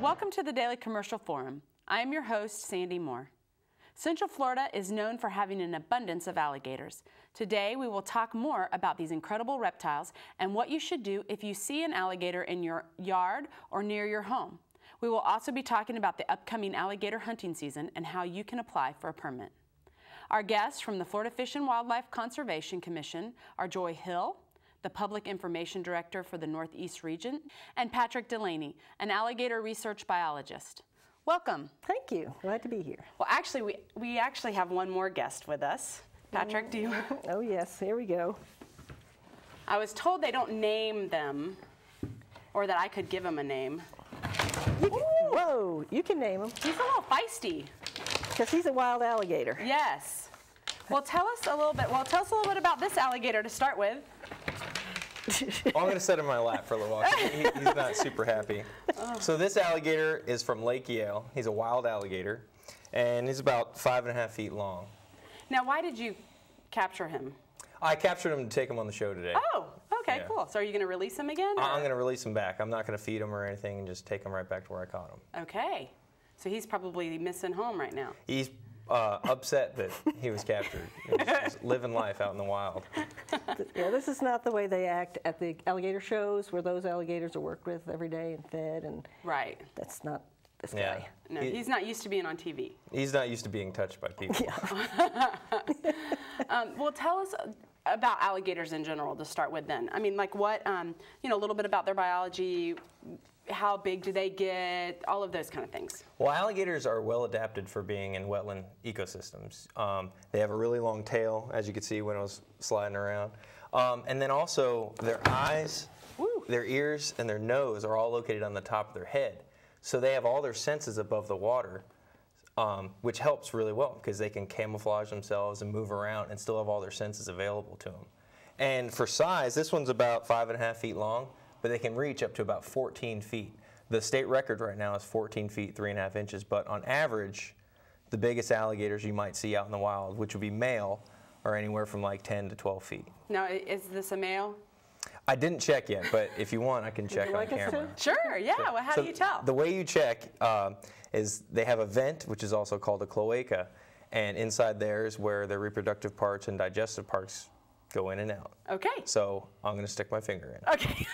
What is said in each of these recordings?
Welcome to the Daily Commercial Forum. I am your host, Sandy Moore. Central Florida is known for having an abundance of alligators. Today, we will talk more about these incredible reptiles and what you should do if you see an alligator in your yard or near your home. We will also be talking about the upcoming alligator hunting season and how you can apply for a permit. Our guests from the Florida Fish and Wildlife Conservation Commission are Joy Hill, the Public Information Director for the Northeast Region, and Patrick Delaney, an alligator research biologist. Welcome. Thank you. Glad to be here. Well, actually, we actually have one more guest with us. Patrick, do you? Oh, yes. Here we go. I was told they don't name them, or that I could give them a name. Whoa, you can name him. He's a little feisty. Because he's a wild alligator. Yes. Well, tell us a little bit about this alligator to start with. Well, I'm going to set him in my lap for a little while. He's not super happy. So this alligator is from Lake Yale. He's a wild alligator, and he's about 5.5 feet long. Now, why did you capture him? I captured him to take him on the show today. Oh, okay, Yeah. Cool. So are you going to release him again? I'm going to release him back. I'm not going to feed him or anything and just take him right back to where I caught him. Okay. So he's probably missing home right now. He's upset that he was captured. He's living life out in the wild. Yeah, this is not the way they act at the alligator shows where those alligators are worked with every day and fed. And right. That's not this Yeah. guy. No, he's not used to being on TV. He's not used to being touched by people. Yeah. Well, tell us about alligators in general to start with then. I mean, like what, a little bit about their biology, how big do they get, all of those kind of things. Well, alligators are well adapted for being in wetland ecosystems. They have a really long tail, as you could see when I was sliding around. And then also their eyes, their ears, and their nose are all located on the top of their head. So they have all their senses above the water, which helps really well because they can camouflage themselves and move around and still have all their senses available to them. And for size, this one's about 5.5 feet long, but they can reach up to about 14 feet. The state record right now is 14 feet, 3.5 inches, but on average, the biggest alligators you might see out in the wild, which would be male, are anywhere from like 10 to 12 feet. Now, is this a male? I didn't check yet, but if you want, I can check on camera. Sure, yeah. So, well, how do you tell? The way you check is they have a vent, which is also called a cloaca, and inside there is where their reproductive parts and digestive parts go in and out. Okay. So I'm going to stick my finger in. Okay.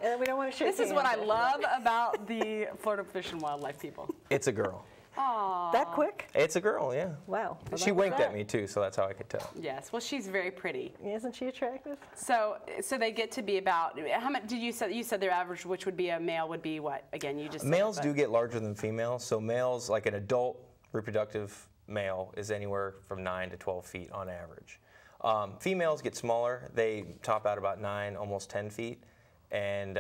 And we don't want to shake This is what I love about the Florida Fish and Wildlife people. It's a girl. Aww. That quick? It's a girl, yeah. Wow. Well, She winked at me too, so that's how I could tell. Yes. Well, she's very pretty. Isn't she attractive? So they get to be about, how much did you said their average, which would be a male, would be what? Again, you just Males do get larger than females. So males, like an adult reproductive male, is anywhere from 9 to 12 feet on average. Females get smaller. They top out about 9, almost 10 feet. And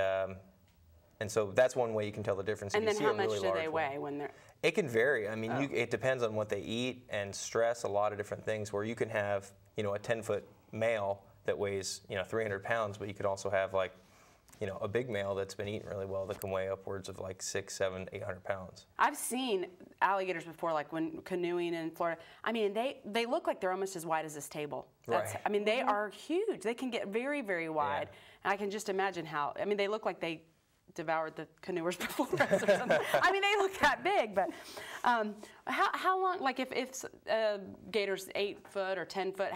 so that's one way you can tell the difference. And then how much really do they weigh when they're? It can vary. I mean, it depends on what they eat and stress, a lot of different things, where you can have, a 10-foot male that weighs, 300 pounds, but you could also have like, a big male that's been eating really well that can weigh upwards of like 600, 700, 800 pounds. I've seen alligators before, like when canoeing in Florida. I mean, they look like they're almost as wide as this table. Right. I mean, they are huge. They can get very, very wide. Yeah. And I can just imagine how, I mean, they look like they devoured the canoers before us or something. I mean, they look that big, but how long, like if gator's 8 foot or 10 foot,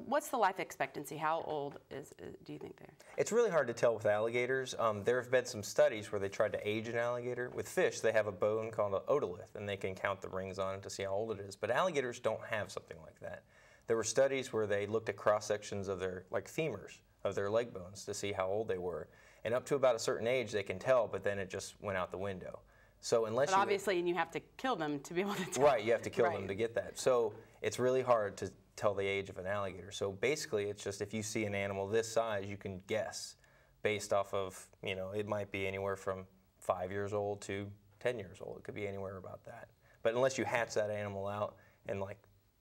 what's the life expectancy? How old do you think they're? It's really hard to tell with alligators. There have been some studies where they tried to age an alligator. With fish, they have a bone called an otolith, and they can count the rings on it to see how old it is. But alligators don't have something like that. There were studies where they looked at cross-sections of their, like femurs, of their leg bones to see how old they were. And up to about a certain age, they can tell, but then it just went out the window. So unless but obviously, and you have to kill them to be able to tell. Right, you have to kill them to get that. So it's really hard to tell the age of an alligator. So basically, it's just if you see an animal this size, you can guess based off of, it might be anywhere from 5 years old to 10 years old. It could be anywhere about that. But unless you hatch that animal out and like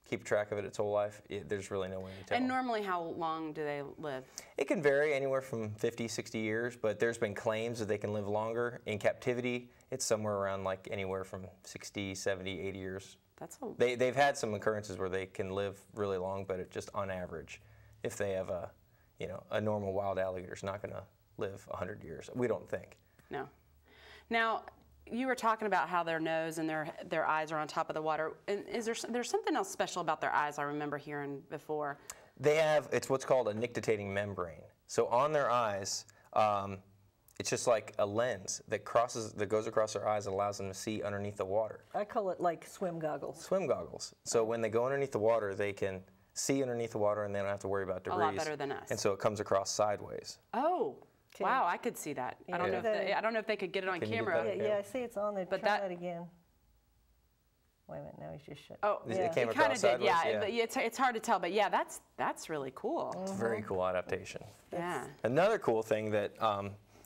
keep track of it its whole life, there's really no way to tell. And normally, how long do they live? It can vary anywhere from 50, 60 years, but there's been claims that they can live longer. In captivity, it's somewhere around like anywhere from 60, 70, 80 years. They've had some occurrences where they can live really long, but it just on average, if they have a normal wild alligator is not going to live 100 years. We don't think. No. Now, you were talking about how their nose and their eyes are on top of the water. And is there's something else special about their eyes? I remember hearing before. They have, it's what's called a nictitating membrane. So on their eyes, it's just like a lens that goes across their eyes and allows them to see underneath the water. I call it like swim goggles. Swim goggles. So when they go underneath the water, they can see underneath the water and they don't have to worry about debris. A lot better than us. And so it comes across sideways. Oh, wow! I could see that. Yeah. I don't know. I don't know if they could get it on Can you get camera. that? Yeah, I see it's on there. But Try that- that again. Wait a minute, now he's just shut. Oh, It came it kind across of did. sideways, Yeah, yeah. it's hard to tell, but yeah, that's really cool. It's a very cool adaptation. Yeah. Another cool thing that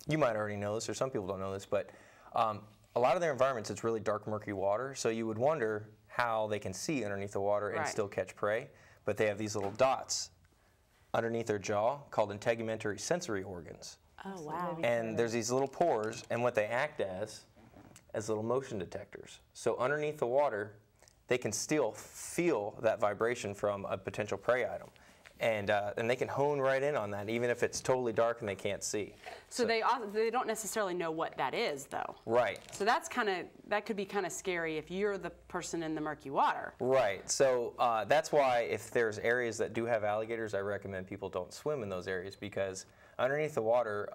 you might already know this, or some people don't know this, but a lot of their environments, it's really dark, murky water, so you would wonder how they can see underneath the water and Right. still catch prey. But they have these little dots underneath their jaw called integumentary sensory organs. Oh, wow. And there's these little pores, and what they act as little motion detectors. So underneath the water, they can still feel that vibration from a potential prey item. And they can hone right in on that, even if it's totally dark and they can't see. So they don't necessarily know what that is, though. Right. So that could be kind of scary if you're the person in the murky water. Right. So that's why if there's areas that do have alligators, I recommend people don't swim in those areas, because underneath the water,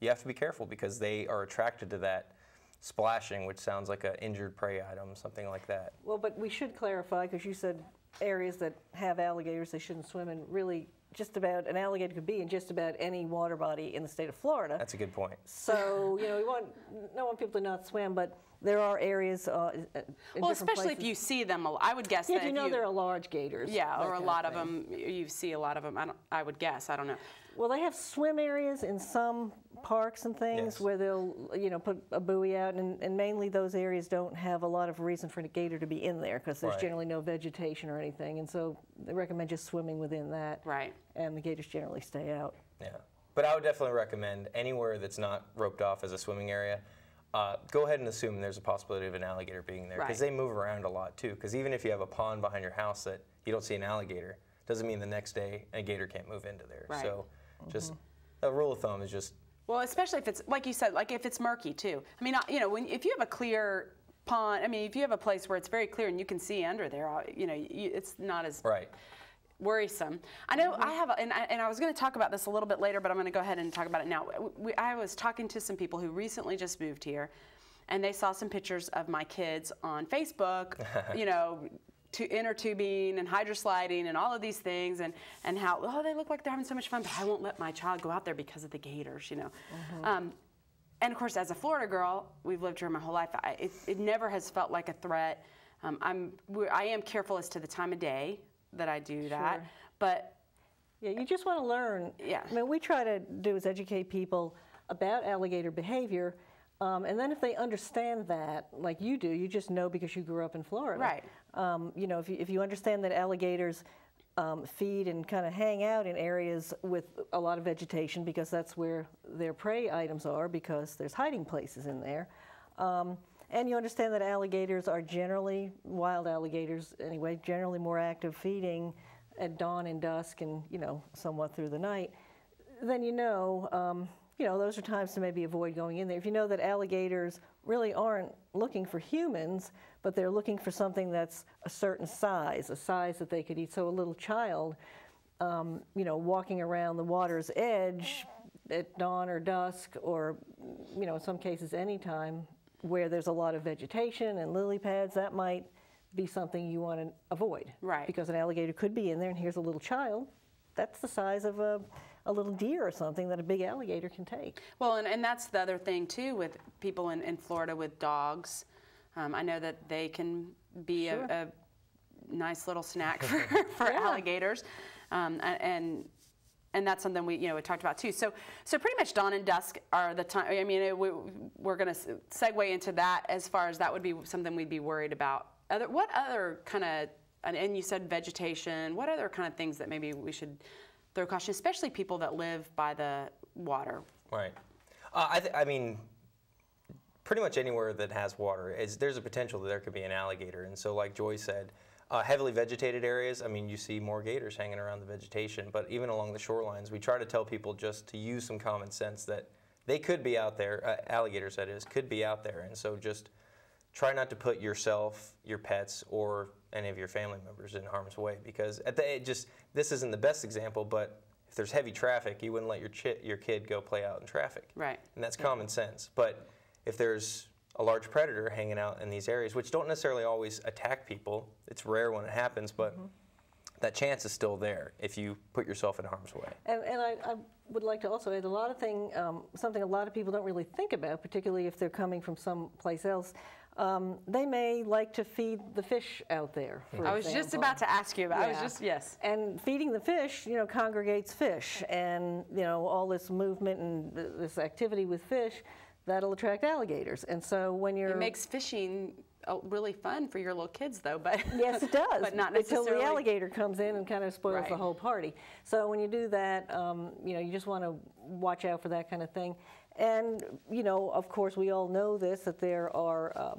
you have to be careful because they are attracted to that splashing, which sounds like an injured prey item, something like that. Well, but we should clarify, because you said areas that have alligators they shouldn't swim in. Really, just about an alligator could be in just about any water body in the state of Florida. That's a good point. So, we don't want people to not swim, but there are areas in Well, different especially places. if you see them, I would guess Yeah, that if you know there are large gators. yeah, that or a kind lot of thing. them. You see a lot of them. I would guess. I don't know. Well, they have swim areas in some parks and things Yes. where they'll, put a buoy out, and mainly those areas don't have a lot of reason for a gator to be in there because there's Right. generally no vegetation or anything, and so they recommend just swimming within that. Right. And the gators generally stay out. Yeah. But I would definitely recommend anywhere that's not roped off as a swimming area, go ahead and assume there's a possibility of an alligator being there, because Right. they move around a lot too. Because even if you have a pond behind your house that you don't see an alligator, doesn't mean the next day a gator can't move into there. Right. So just a rule of thumb is just Well, especially if it's like you said, like if it's murky too. I mean, if you have a clear pond, I mean, if you have a place where it's very clear and you can see under there, it's not as right. worrisome. I know I have, and I was going to talk about this a little bit later, but I'm going to go ahead and talk about it now. I was talking to some people who recently just moved here, and they saw some pictures of my kids on Facebook, to inner tubing and hydrosliding and all of these things, and how they look like they're having so much fun, but I won't let my child go out there because of the gators, And of course, as a Florida girl, we've lived here my whole life. It never has felt like a threat. I am careful as to the time of day that I do that, Sure. but Yeah, you just want to learn. Yeah. I mean, we try to do is educate people about alligator behavior, and then if they understand that, like you do, you just know because you grew up in Florida. Right. If you understand that alligators feed and kind of hang out in areas with a lot of vegetation because that's where their prey items are, because there's hiding places in there. And you understand that alligators are generally, wild alligators anyway, generally more active feeding at dawn and dusk and, somewhat through the night, then those are times to maybe avoid going in there. If you know that alligators really aren't looking for humans, but they're looking for something that's a certain size, a size that they could eat. So a little child, walking around the water's edge at dawn or dusk, or, in some cases any time where there's a lot of vegetation and lily pads, that might be something you want to avoid. Right. Because an alligator could be in there, and here's a little child. That's the size of a little deer or something that a big alligator can take. well, and that's the other thing too with people in Florida with dogs. I know that they can be Sure. a nice little snack for Yeah. alligators, and that's something we talked about too. So pretty much dawn and dusk are the time. I mean, we're going to segue into that as far as that would be something we'd be worried about. What other kind of, and you said vegetation, what other kind of things that maybe we should throw caution, especially people that live by the water? Right. I mean, pretty much anywhere that has water, there's a potential that there could be an alligator. And so like Joy said, heavily vegetated areas, I mean, you see more gators hanging around the vegetation. But even along the shorelines, we try to tell people just to use some common sense that they could be out there, alligators that is, could be out there. And so just try not to put yourself, your pets, or any of your family members in harm's way, because this isn't the best example, but if there's heavy traffic, you wouldn't let your kid go play out in traffic. Right. And that's common sense. But if there's a large predator hanging out in these areas, which don't necessarily always attack people, it's rare when it happens, but that chance is still there if you put yourself in harm's way. And I would like to also add something a lot of people don't really think about, particularly if they're coming from someplace else. They may like to feed the fish out there, for I was example. just about to ask you about. I was just, yes. And feeding the fish, congregates fish, and all this movement and this activity with fish, that'll attract alligators. And so when you're It makes fishing really fun for your little kids, though. But yes, it does. But not until necessarily. the alligator comes in and kind of spoils Right. the whole party. So when you do that, you just want to watch out for that kind of thing. And of course, we all know this, that there are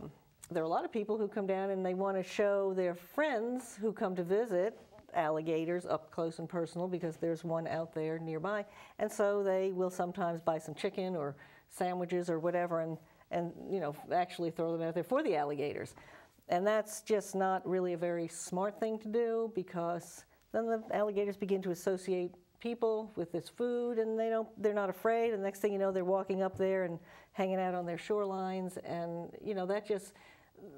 a lot of people who come down and they want to show their friends who come to visit alligators up close and personal because there's one out there nearby. And so they will sometimes buy some chicken or sandwiches or whatever and actually throw them out there for the alligators. And that's just not really a very smart thing to do, because then the alligators begin to associate people with this food, and they're not afraid, and next thing you know, they're walking up there and hanging out on their shorelines, and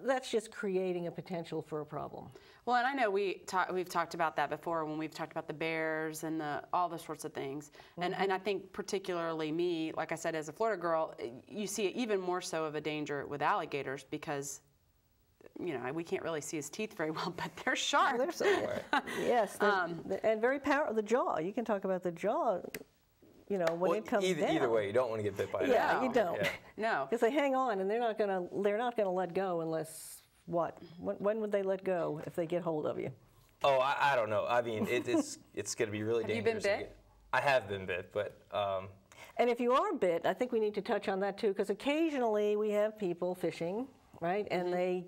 that's just creating a potential for a problem. Well, and I know we've talked about that before when we've talked about the bears and all the sorts of things. And I think particularly me, like I said, as a Florida girl, you see even more so of a danger with alligators because, we can't really see his teeth very well, but they're sharp. They're so, yes, and very powerful. The jaw. You can talk about the jaw. When it comes down. Either way, you don't want to get bit by it. Yeah, No. you don't. Yeah. No. Because they hang on, and they're not gonna let go unless what? When would they let go if they get hold of you? Oh, I don't know. I mean, it's going to be really Have you dangerous. been bit? I have been bit, but. And if you are bit, I think we need to touch on that too, because occasionally we have people fishing, right, and they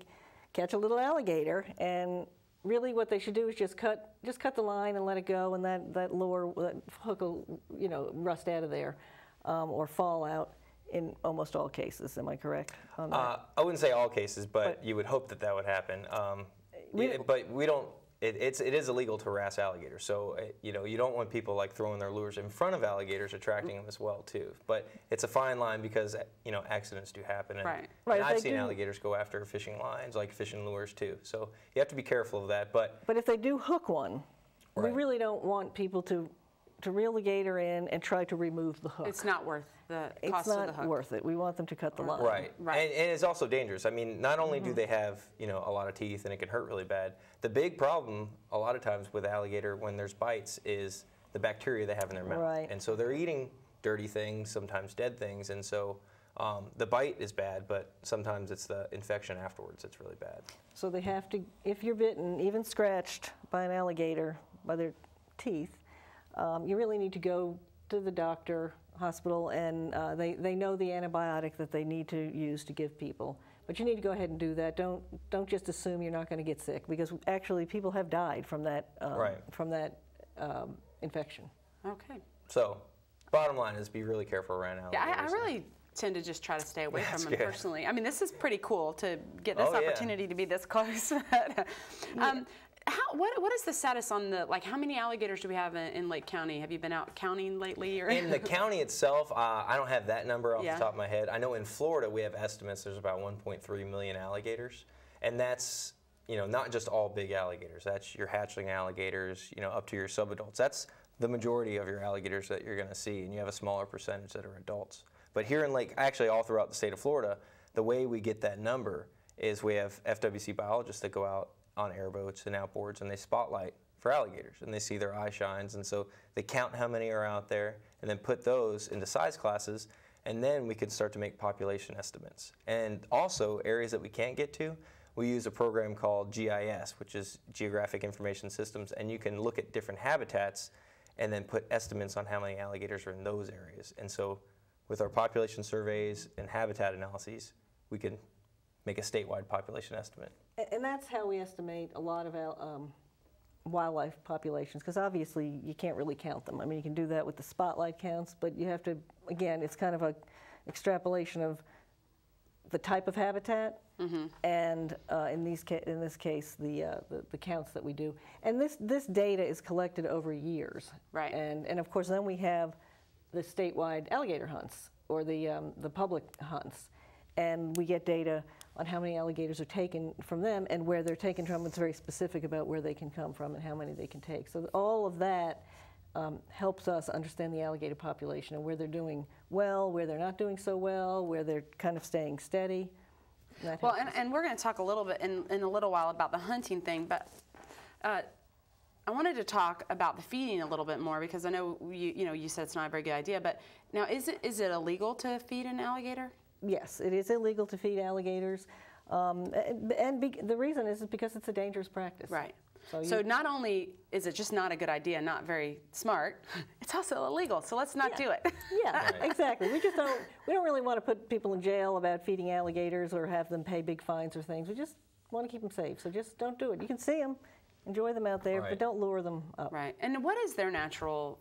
catch a little alligator, and really what they should do is just cut the line and let it go, and that lure, that hook will rust out of there or fall out in almost all cases. Am I correct on that? I wouldn't say all cases, but you would hope that would happen. But we don't. It is illegal to harass alligators, so you don't want people like throwing their lures in front of alligators, attracting them as well too. But it's a fine line because accidents do happen, and, Right. and I've seen alligators go after fishing lines, like fishing lures too. So you have to be careful of that. But if they do hook one, we really don't want people to reel the gator in and try to remove the hook. It's not worth the cost It's of the hook. not worth it. We want them to cut the line. Right. Right. And it's also dangerous. I mean, not only do they have, a lot of teeth and it can hurt really bad, the big problem a lot of times with alligator when there's bites is the bacteria they have in their mouth. Right. And so they're eating dirty things, sometimes dead things, and so the bite is bad, but sometimes it's the infection afterwards that's really bad. So they have to, if you're bitten, even scratched by an alligator, by their teeth, you really need to go to the doctor, hospital, and they know the antibiotic that they need to use to give people. But you need to go ahead and do that. Don't just assume you're not going to get sick, because actually people have died from that infection. Okay. So, bottom line is be really careful around alligators. Yeah, I really tend to just try to stay away from them good. personally. I mean, this is pretty cool to get this Oh, yeah. opportunity to be this close. What is the status on how many alligators do we have in Lake County? Have you been out counting lately? Or? In the county itself, I don't have that number off Yeah. the top of my head. I know in Florida we have estimates there's about 1.3 million alligators, and that's not just all big alligators. That's your hatchling alligators, up to your subadults. That's the majority of your alligators that you're going to see, and you have a smaller percentage that are adults. But here in actually all throughout the state of Florida, the way we get that number is we have FWC biologists that go out on airboats and outboards, and they spotlight for alligators, and they see their eye shines, and so they count how many are out there and then put those into size classes, and then we can start to make population estimates. And also areas that we can't get to, we use a program called GIS, which is Geographic Information Systems, and you can look at different habitats and then put estimates on how many alligators are in those areas. And so with our population surveys and habitat analyses, we can make a statewide population estimate. And that's how we estimate a lot of wildlife populations, because obviously you can't really count them. I mean, you can do that with the spotlight counts, but you have to again, it's kind of a extrapolation of the type of habitat, and in this case, the counts that we do. And this data is collected over years. Right. And of course, then we have the statewide alligator hunts, or the public hunts, and we get data on how many alligators are taken from them and where they're taken from. It's very specific about where they can come from and how many they can take. So all of that helps us understand the alligator population and where they're doing well, where they're not doing so well, where they're kind of staying steady. Well, and we're going to talk a little bit in a little while about the hunting thing, but I wanted to talk about the feeding a little bit more, because I know you said it's not a very good idea, but now is it illegal to feed an alligator? Yes, it is illegal to feed alligators, the reason is because it's a dangerous practice. Right. So not only is it just not a good idea, not very smart, it's also illegal. So let's not do it. Yeah, right. Exactly. We don't really want to put people in jail about feeding alligators or have them pay big fines or things. We just want to keep them safe. So just don't do it. You can see them, enjoy them out there, but don't lure them up. Right. And what is their natural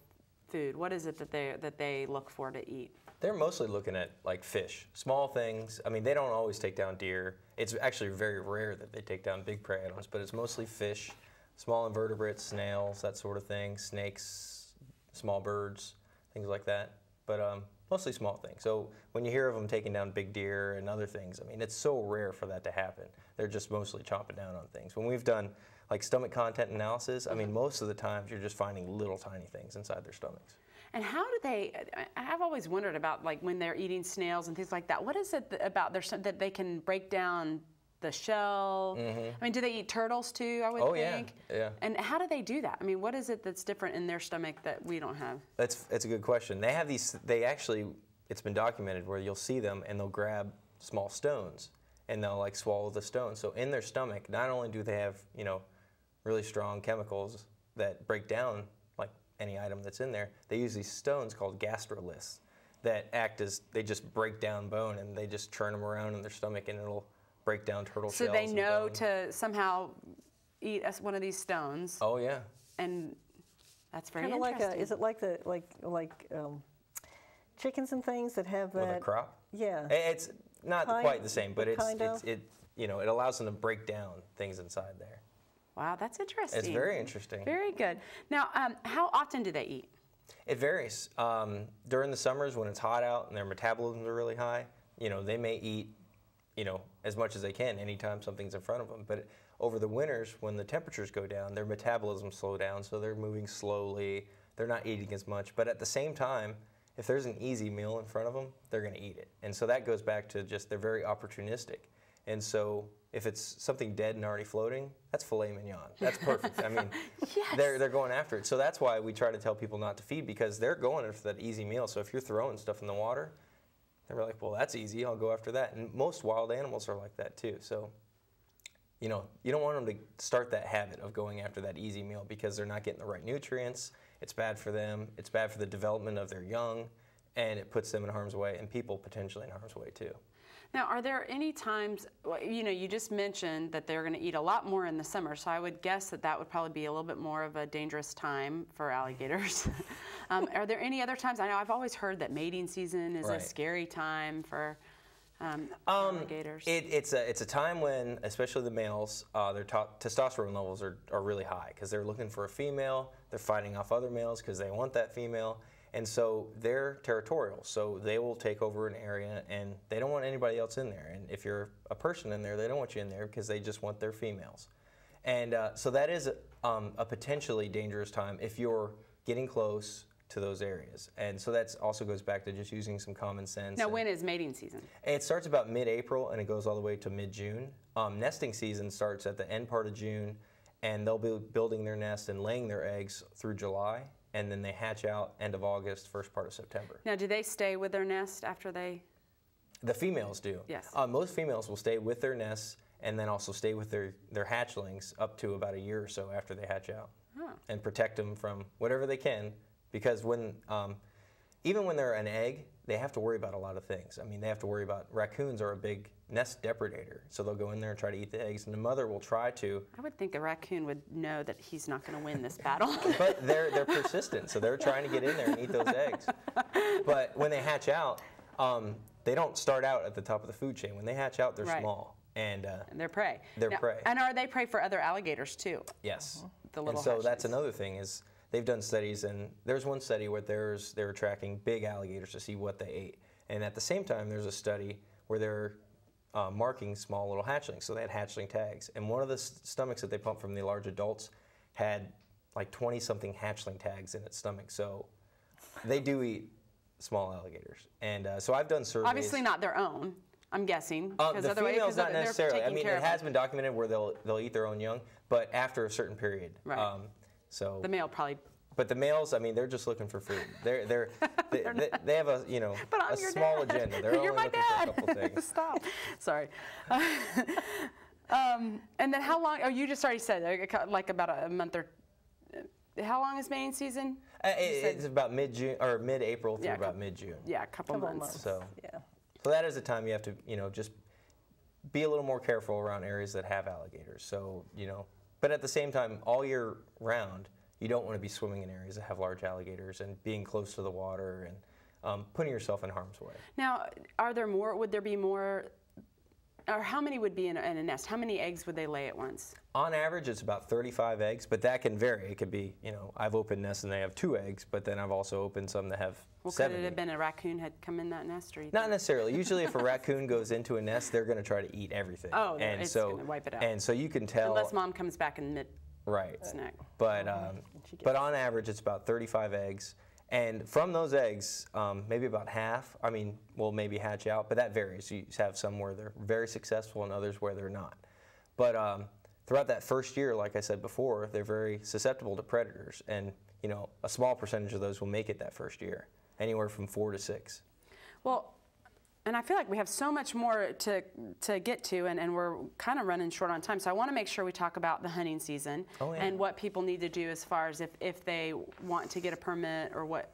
food? What is it that they look for to eat? They're mostly looking at like fish, small things. I mean, they don't always take down deer. It's actually very rare that they take down big prey animals, but it's mostly fish, small invertebrates, snails, that sort of thing, snakes, small birds, things like that. But mostly small things. So when you hear of them taking down big deer and other things, I mean, it's so rare for that to happen. They're just mostly chomping down on things. When we've done like stomach content analysis, I mean, most of the times you're just finding little tiny things inside their stomachs. And how do I've always wondered about, like, when they're eating snails and things like that, what is it about that they can break down the shell? I mean, do they eat turtles too, I would think? Yeah. And how do they do that? I mean, what is it that's different in their stomach that we don't have? That's a good question. They have these, it's been documented where you'll see them and they'll grab small stones and they'll like swallow the stone. So in their stomach, not only do they have, really strong chemicals that break down any item that's in there, they use these stones called gastroliths that act as, they just break down bone and they just churn them around in their stomach and it'll break down turtle shells. So they know to somehow eat one of these stones. Oh yeah. And that's very Kinda interesting. Is it like chickens and things that have that? With a crop? Yeah. It's not quite the same, but it allows them to break down things inside there. Wow, that's interesting. It's very interesting. Very good. Now, how often do they eat? It varies. During the summers when it's hot out and their metabolisms are really high, they may eat, as much as they can anytime something's in front of them. But over the winters, when the temperatures go down, their metabolism slows down, so they're moving slowly. They're not eating as much. But at the same time, if there's an easy meal in front of them, they're going to eat it. And so that goes back to just they're very opportunistic. And so if it's something dead and already floating, that's filet mignon. That's perfect. I mean, yes. they're going after it. So that's why we try to tell people not to feed, because they're going after that easy meal. So if you're throwing stuff in the water, they're like, well, that's easy. I'll go after that. And most wild animals are like that too. So, you don't want them to start that habit of going after that easy meal because they're not getting the right nutrients. It's bad for them. It's bad for the development of their young, and it puts them in harm's way, and people potentially in harm's way too. Now, are there any times, you just mentioned that they're going to eat a lot more in the summer, so I would guess that would probably be a little bit more of a dangerous time for alligators. Are there any other times? I know I've always heard that mating season is a scary time for alligators. It's a time when, especially the males, their testosterone levels are really high because they're looking for a female. They're fighting off other males because they want that female. And so they're territorial, so they will take over an area and they don't want anybody else in there. And if you're a person in there, they don't want you in there because they just want their females. And so that is a potentially dangerous time if you're getting close to those areas. And so that also goes back to just using some common sense. Now, when is mating season? It starts about mid-April and it goes all the way to mid-June. Nesting season starts at the end part of June, and they'll be building their nest and laying their eggs through July. And then they hatch out end of August, first part of September. Now, do they stay with their nest after they? The females do. Yes. Most females will stay with their nests and then also stay with their hatchlings up to about a year or so after they hatch out, and protect them from whatever they can, because even when they're an egg, they have to worry about a lot of things. I mean, they have to worry about, raccoons are a big nest depredator, so they'll go in there and try to eat the eggs, and the mother will try to. I would think a raccoon would know that he's not going to win this battle. But they're persistent, so they're trying to get in there and eat those eggs. But when they hatch out, they don't start out at the top of the food chain. When they hatch out, they're Right. small. And they're prey. They're prey. And are they prey for other alligators too? Yes. The little and so that's hatchlings. another thing is they've done studies, and there's one study where they were tracking big alligators to see what they ate. And at the same time, there's a study where they're marking small little hatchlings. So they had hatchling tags. And one of the stomachs that they pumped from the large adults had like 20-something hatchling tags in its stomach. So they do eat small alligators. And so I've done surveys. Obviously not their own, I'm guessing. The females not necessarily. I taking mean, care it of has them. been documented where they'll eat their own young, but after a certain period. Right. So The male probably. But the males, I mean, they're just looking for food. They have a But I'm a your small dad. agenda. They're You're only my looking dad. for a couple things. Stop. Sorry. And then how long? Oh, you just already said like about a month or. How long is mating season? It's about mid-June or mid-April through Yeah, about mid-June. Yeah, a couple months. So, Yeah. so that is the time you have to, just be a little more careful around areas that have alligators. So, but at the same time, all year round, you don't want to be swimming in areas that have large alligators and being close to the water and putting yourself in harm's way. Now, are there more? Would there be more? Or how many would be in a nest? How many eggs would they lay at once? On average, it's about 35 eggs, but that can vary. It could be, I've opened nests and they have 2 eggs, but then I've also opened some that have Well, could 70. it have been a raccoon had come in that nest? Or you Not think- necessarily. Usually, if a raccoon goes into a nest, they're going to try to eat everything. Oh, and it's so gonna wipe it out. And so you can tell. Unless mom comes back in mid Right. snack. But on average, it's about 35 eggs, and from those eggs, maybe about half, will maybe hatch out, but that varies. You have some where they're very successful and others where they're not. But throughout that first year, like I said before, they're very susceptible to predators, and a small percentage of those will make it that first year, anywhere from 4 to 6. Well, and I feel like we have so much more to get to, and we're kind of running short on time. So I want to make sure we talk about the hunting season and what people need to do as far as if they want to get a permit or what.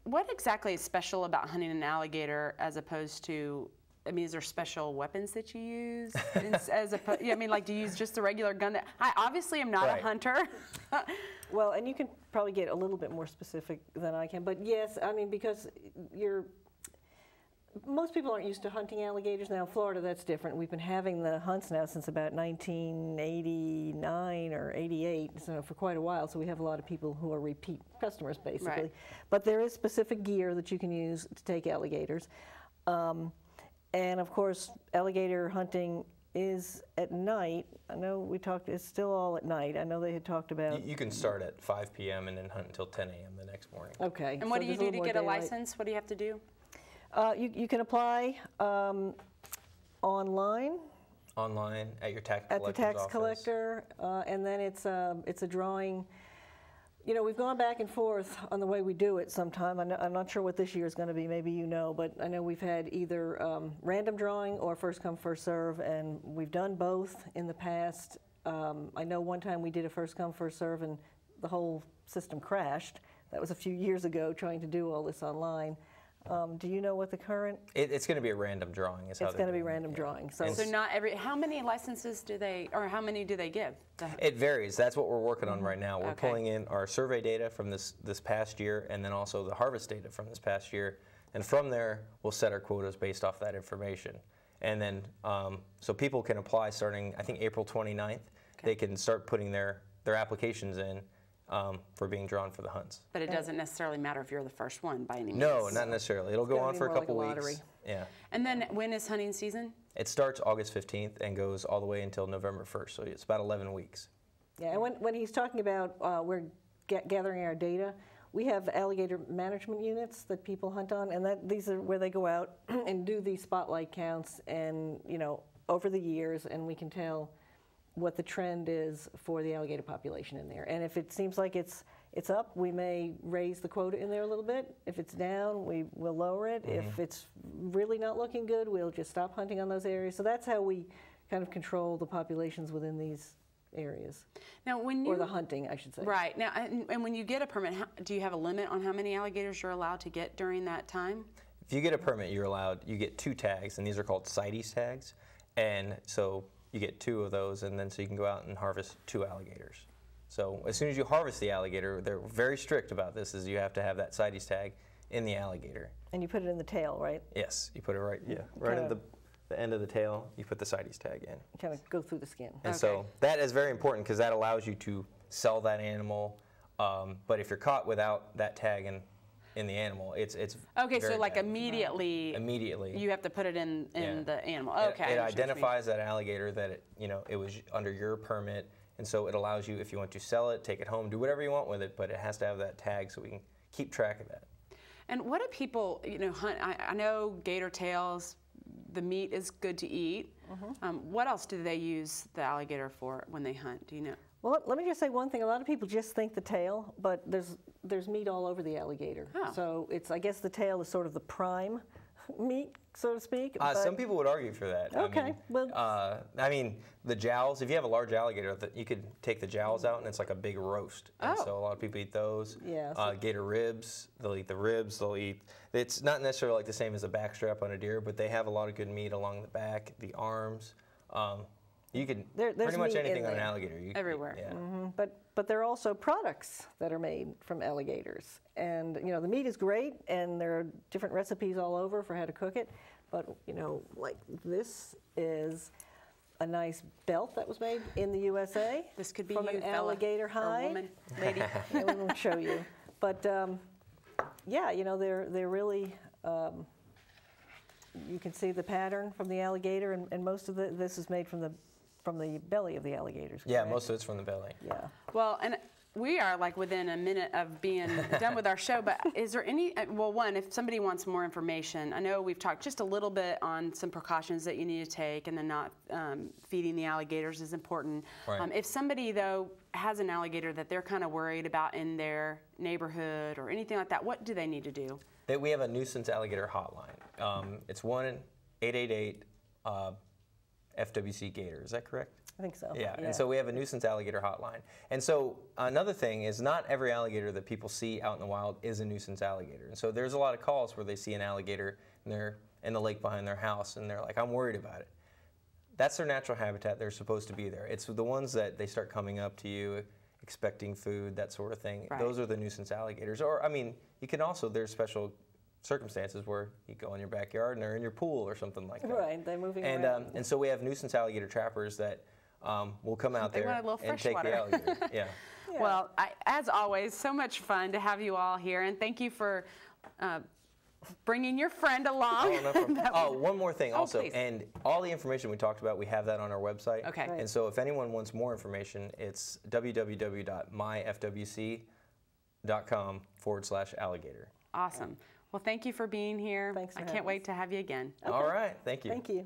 What exactly is special about hunting an alligator as opposed to? Is there special weapons that you use? Do you use just the regular gun? I obviously am not a hunter. Well, and you can probably get a little bit more specific than I can, but yes, because most people aren't used to hunting alligators. Now, in Florida, that's different. We've been having the hunts now since about 1989 or 88, so for quite a while, so we have a lot of people who are repeat customers, basically. Right. But there is specific gear that you can use to take alligators. And, of course, alligator hunting is at night. I know it's still all at night. I know they had talked about... You can start at 5 p.m. and then hunt until 10 a.m. the next morning. Okay. And what do you there's do to little get more a daylight. license? What do you have to do? You can apply online. Online at your tax At the collector's tax office. collector, and then it's a drawing. We've gone back and forth on the way we do it sometime. I'm not sure what this year is going to be, maybe but I know we've had either random drawing or first come, first serve, and we've done both in the past. I know one time we did a first come, first serve, and the whole system crashed. That was a few years ago, trying to do all this online. Do you know what the current? It's going to be a random drawing. It's going to be random drawing. So not how many licenses do they, or how many do they give? It varies. That's what we're working on right now. We're Okay. pulling in our survey data from this past year, and then also the harvest data from this past year. And from there, we'll set our quotas based off that information. And then, so people can apply starting, I think, April 29th. Okay. They can start putting their applications in for being drawn for the hunts. But it doesn't necessarily matter if you're the first one by any means. No, not necessarily. It'll go gonna on be for a more like couple a weeks. lottery. Yeah. And then when is hunting season? It starts August 15th and goes all the way until November 1st, so it's about 11 weeks. Yeah, and when he's talking about we're gathering our data, we have alligator management units that people hunt on, and these are where they go out and do these spotlight counts, and over the years, and we can tell what the trend is for the alligator population in there. And if it seems like it's up, we may raise the quota in there a little bit. If it's down, we will lower it. Mm-hmm. If it's really not looking good, we'll just stop hunting on those areas. So that's how we kind of control the populations within these areas. Now, Or the hunting, I should say. Right. Now, and when you get a permit, do you have a limit on how many alligators you're allowed to get during that time? If you get a permit, you get 2 tags, and these are called CITES tags. And so you get 2 of those, and then so you can go out and harvest 2 alligators. So as soon as you harvest the alligator, they're very strict about this, is you have to have that CITES tag. in the alligator. And you put it in the tail, right? Yes, you put it right at the end of the tail, you put the CITES tag in. Kind of go through the skin. And so that is very important because that allows you to sell that animal. But if you're caught without that tag in the animal, it's okay. very So like bad. Immediately you have to put it in the animal. Okay. It identifies that alligator that it was under your permit, and so it allows you, if you want to sell it, take it home, do whatever you want with it, but it has to have that tag so we can keep track of that. And what do people hunt? I know gator tails. The meat is good to eat. What else do they use the alligator for when they hunt? Do you know? Well, let me just say one thing. A lot of people just think the tail, but there's meat all over the alligator. Oh. So I guess the tail is sort of the prime meat, so to speak. Some people would argue for that. Okay. I mean, the jowls, if you have a large alligator, you could take the jowls out and it's like a big roast. And so a lot of people eat those. Yeah. Gator ribs, they'll eat the ribs, it's not necessarily like the same as a backstrap on a deer, but they have a lot of good meat along the back, the arms. You can pretty much anything on an alligator. Everywhere. Yeah. But there are also products that are made from alligators. And, the meat is great, and there are different recipes all over for how to cook it. But, like this is a nice belt that was made in the USA. This could be from an alligator hide. Or woman, lady. Yeah, we won't show you. But, they're really... you can see the pattern from the alligator, and most of this is made from the belly of the alligators. Yeah, correct? most of it's from the belly. Yeah. Well, and we are like within a minute of being done with our show, but is there any, one, if somebody wants more information, I know we've talked just a little bit on some precautions that you need to take, and then not feeding the alligators is important. Right. If somebody, though, has an alligator that they're kind of worried about in their neighborhood or anything like that, what do they need to do? We have a nuisance alligator hotline. It's 1-888 FWC Gator. Is that correct? I think so. Yeah, and so we have a nuisance alligator hotline. And so another thing is not every alligator that people see out in the wild is a nuisance alligator. And so there's a lot of calls where they see an alligator and they're in the lake behind their house and they're like, I'm worried about it. That's their natural habitat. They're supposed to be there. It's the ones that they start coming up to you, expecting food, that sort of thing. Right. Those are the nuisance alligators. Or, you can also, there's special circumstances where you go in your backyard and they're in your pool or something like that. Right, they're moving and, around. And so we have nuisance alligator trappers that will come out there and take the alligator. Yeah. Well, as always, so much fun to have you all here, and thank you for bringing your friend along. Oh, no problem. One more thing also, please. and all the information we talked about, we have that on our website. Okay. Right. And so if anyone wants more information, it's www.myfwc.com/alligator. Awesome. Well, thank you for being here. Thanks for I having can't us. wait to have you again. All right. Thank you. Thank you.